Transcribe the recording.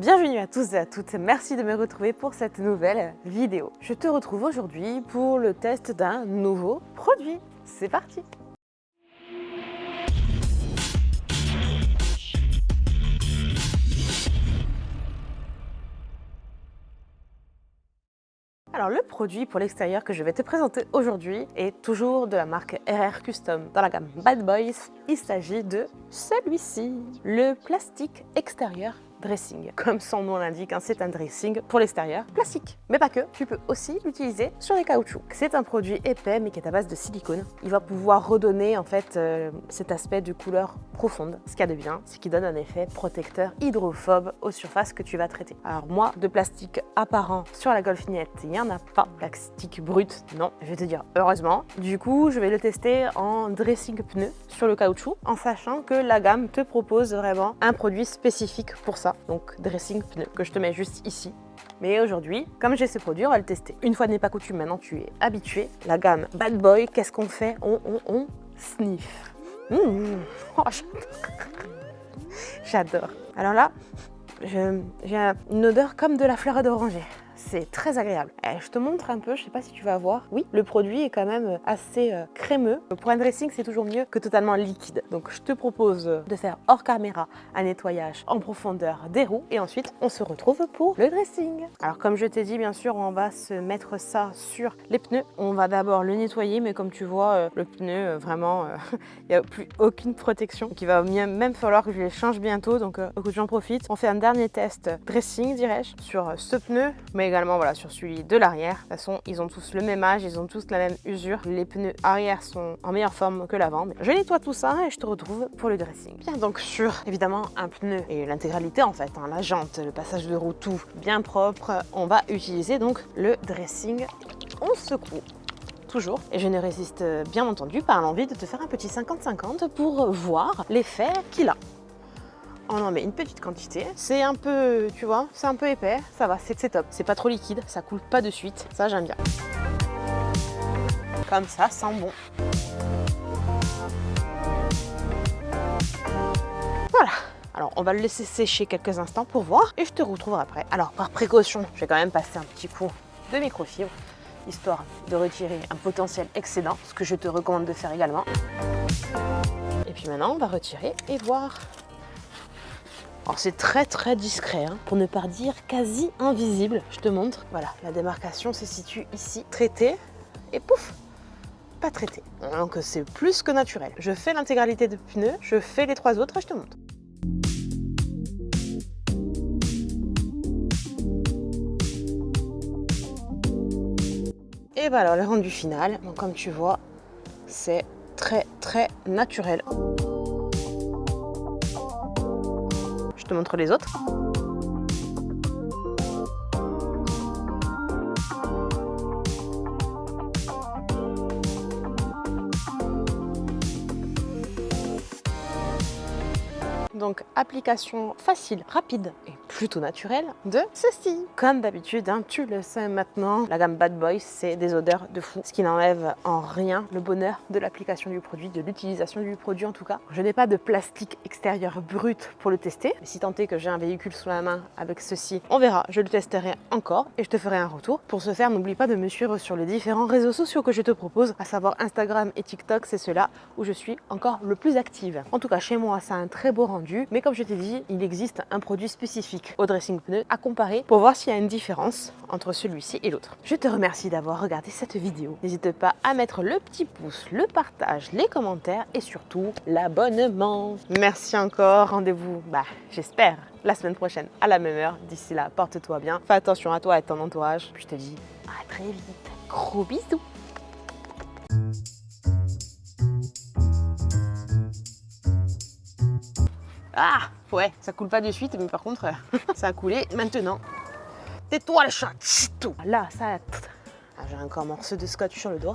Bienvenue à tous et à toutes, merci de me retrouver pour cette nouvelle vidéo. Je te retrouve aujourd'hui pour le test d'un nouveau produit. C'est parti! Alors le produit pour l'extérieur que je vais te présenter aujourd'hui est toujours de la marque RR Custom dans la gamme Bad Boys. Il s'agit de celui-ci, le plastique extérieur dressing. Comme son nom l'indique, c'est un dressing pour l'extérieur plastique. Mais pas que, tu peux aussi l'utiliser sur les caoutchoucs. C'est un produit épais mais qui est à base de silicone. Il va pouvoir redonner en fait cet aspect de couleur profonde. Ce qu'il y a de bien, c'est qu'il donne un effet protecteur hydrophobe aux surfaces que tu vas traiter. Alors moi, de plastique apparent sur la golfinette, il n'y en a pas. Plastique brut, non, je vais te dire heureusement. Du coup, je vais le tester en dressing pneu sur le caoutchouc, en sachant que la gamme te propose vraiment un produit spécifique pour ça. Donc dressing pneu, que je te mets juste ici. Mais aujourd'hui, comme j'ai ce produit, on va le tester. Une fois n'est pas coutume, maintenant tu es habitué. La gamme Bad Boy, qu'est-ce qu'on fait? On sniff. Oh, j'adore. Alors là, j'ai une odeur comme de la fleur d'oranger. C'est très agréable. Je te montre un peu, je sais pas si tu vas voir. Oui, le produit est quand même assez crémeux. Pour un dressing, c'est toujours mieux que totalement liquide. Donc je te propose de faire hors caméra un nettoyage en profondeur des roues et ensuite on se retrouve pour le dressing. Alors comme je t'ai dit, bien sûr, on va se mettre ça sur les pneus. On va d'abord le nettoyer, mais comme tu vois, le pneu, vraiment, il n'y a plus aucune protection. Donc il va même falloir que je les change bientôt. Donc écoute, j'en profite. On fait un dernier test dressing, dirais-je, sur ce pneu, mais également voilà, sur celui de l'arrière. De toute façon, ils ont tous le même âge, ils ont tous la même usure. Les pneus arrière sont en meilleure forme que l'avant. Mais je nettoie tout ça et je te retrouve pour le dressing. Bien, donc sur évidemment un pneu et l'intégralité en fait, la jante, le passage de roue, tout bien propre, on va utiliser donc le dressing. On secoue toujours. Et je ne résiste bien entendu pas à l'envie de te faire un petit 50-50 pour voir l'effet qu'il a. On en met une petite quantité, c'est un peu, tu vois, c'est un peu épais, ça va, c'est top. C'est pas trop liquide, ça coule pas de suite, ça j'aime bien. Comme ça sent bon. Voilà, alors on va le laisser sécher quelques instants pour voir et je te retrouverai après. Alors par précaution, je vais quand même passer un petit coup de microfibre, histoire de retirer un potentiel excédent, ce que je te recommande de faire également. Et puis maintenant on va retirer et voir. Alors c'est très discret, pour ne pas dire quasi invisible. Je te montre, voilà, la démarcation se situe ici, traité, et pouf, pas traité. Donc c'est plus que naturel. Je fais l'intégralité de pneus, je fais les trois autres et je te montre. Et voilà, alors le rendu final, donc comme tu vois, c'est très naturel. Je te montre les autres. Donc application facile, rapide et plutôt naturelle de ceci. Comme d'habitude, tu le sais maintenant, la gamme Bad Boys, c'est des odeurs de fou. Ce qui n'enlève en rien le bonheur de l'application du produit, de l'utilisation du produit en tout cas. Je n'ai pas de plastique extérieur brut pour le tester. Mais si tant est que j'ai un véhicule sous la main avec ceci, on verra, je le testerai encore et je te ferai un retour. Pour ce faire, n'oublie pas de me suivre sur les différents réseaux sociaux que je te propose, à savoir Instagram et TikTok, c'est ceux-là où je suis encore le plus active. En tout cas, chez moi, ça a un très beau rendu. Mais comme je t'ai dit, il existe un produit spécifique au dressing pneu à comparer pour voir s'il y a une différence entre celui-ci et l'autre. Je te remercie d'avoir regardé cette vidéo. N'hésite pas à mettre le petit pouce, le partage, les commentaires et surtout l'abonnement. Merci encore. Rendez-vous, j'espère, la semaine prochaine à la même heure. D'ici là, porte-toi bien. Fais attention à toi et à ton entourage. Puis je te dis à très vite. Gros bisous. Ah, ouais, ça coule pas de suite, mais par contre, ça a coulé maintenant. Tais-toi le chat. Là, ça... j'ai encore un morceau de scotch sur le doigt.